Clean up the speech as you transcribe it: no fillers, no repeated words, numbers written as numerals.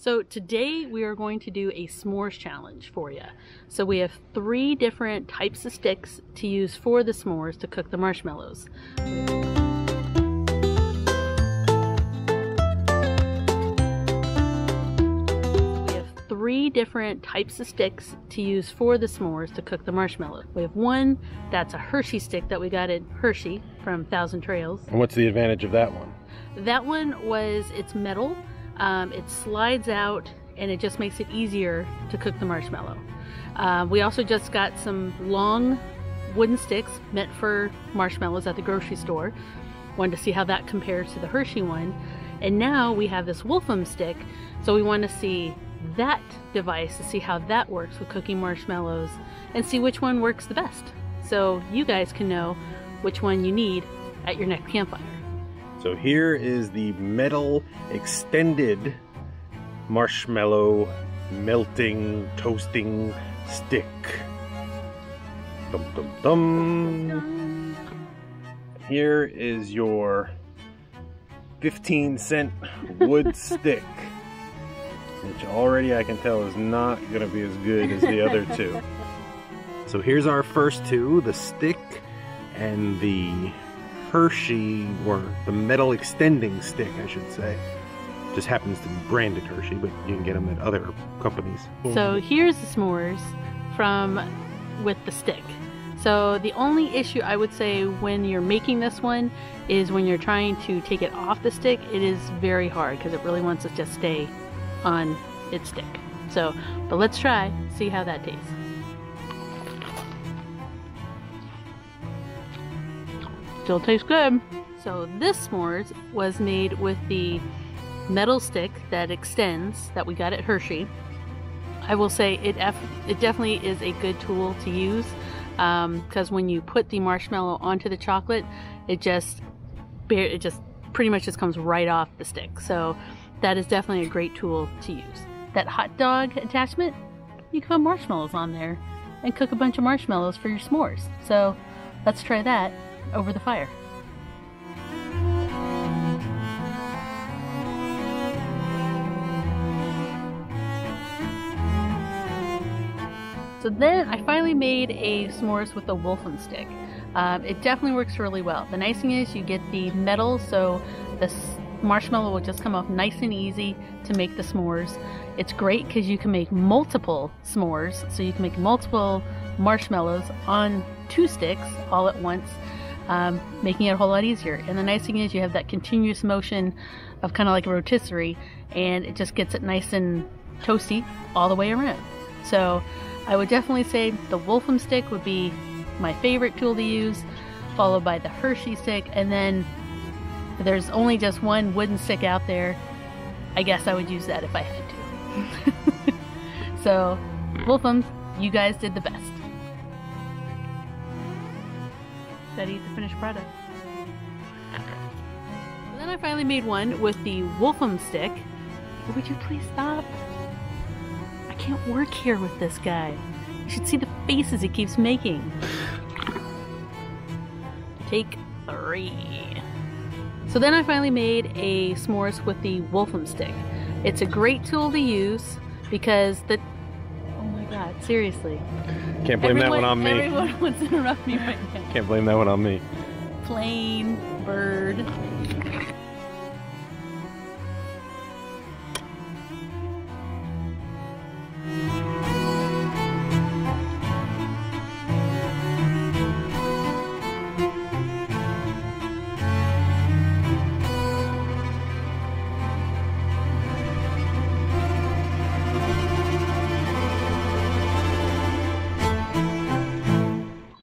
So today we are going to do a s'mores challenge for you. So we have 3 different types of sticks to use for the s'mores to cook the marshmallows. We have 3 different types of sticks to use for the s'mores to cook the marshmallows. We have one that's a Hershey stick that we got at Hershey from Thousand Trails. And what's the advantage of that one? That one was it's metal. It slides out and it just makes it easier to cook the marshmallow. We also just got some long wooden sticks meant for marshmallows at the grocery store. Wanted to see how that compares to the Hershey one. And now we have this Wolfram stick, so we want to see that device to see how that works with cooking marshmallows and see which one works the best. So you guys can know which one you need at your next campfire. So here is the metal extended marshmallow melting toasting stick. Dum dum dum. Here is your 15-cent wood stick, which already I can tell is not going to be as good as the other two. So here's our first two, the stick and the Hershey, or the metal extending stick, I should say. Just happens to be branded Hershey, but you can get them at other companies. So here's the s'mores with the stick. So the only issue I would say when you're making this one is when you're trying to take it off the stick, it is very hard because it really wants to just stay on its stick. So, but let's try, see how that tastes. Still tastes good. So this s'mores was made with the metal stick that extends that we got at Hershey. I will say it definitely is a good tool to use because when you put the marshmallow onto the chocolate, it just pretty much just comes right off the stick. So that is definitely a great tool to use. That hot dog attachment, you can put marshmallows on there and cook a bunch of marshmallows for your s'mores. So let's try that over the fire. So then I finally made a s'mores with the Wolfram stick. It definitely works really well. The nice thing is you get the metal, so the marshmallow will just come off nice and easy to make the s'mores. It's great because you can make multiple s'mores, so you can make multiple marshmallows on 2 sticks all at once. Making it a whole lot easier. And the nice thing is you have that continuous motion of kind of like a rotisserie, and it just gets it nice and toasty all the way around. So I would definitely say the Wolfram stick would be my favorite tool to use, followed by the Hershey stick, and then if there's only just one wooden stick out there, I guess I would use that if I had to. So Wolfram, you guys did the best. Gotta eat the finished product. And then I finally made one with the Wolfram stick. Would you please stop? I can't work here with this guy. You should see the faces he keeps making. Take 3. So then I finally made a s'mores with the Wolfram stick. It's a great tool to use because oh my god, seriously. Can't blame that one on me. Everyone wants to interrupt me right now. Can't blame that one on me. Plain bird.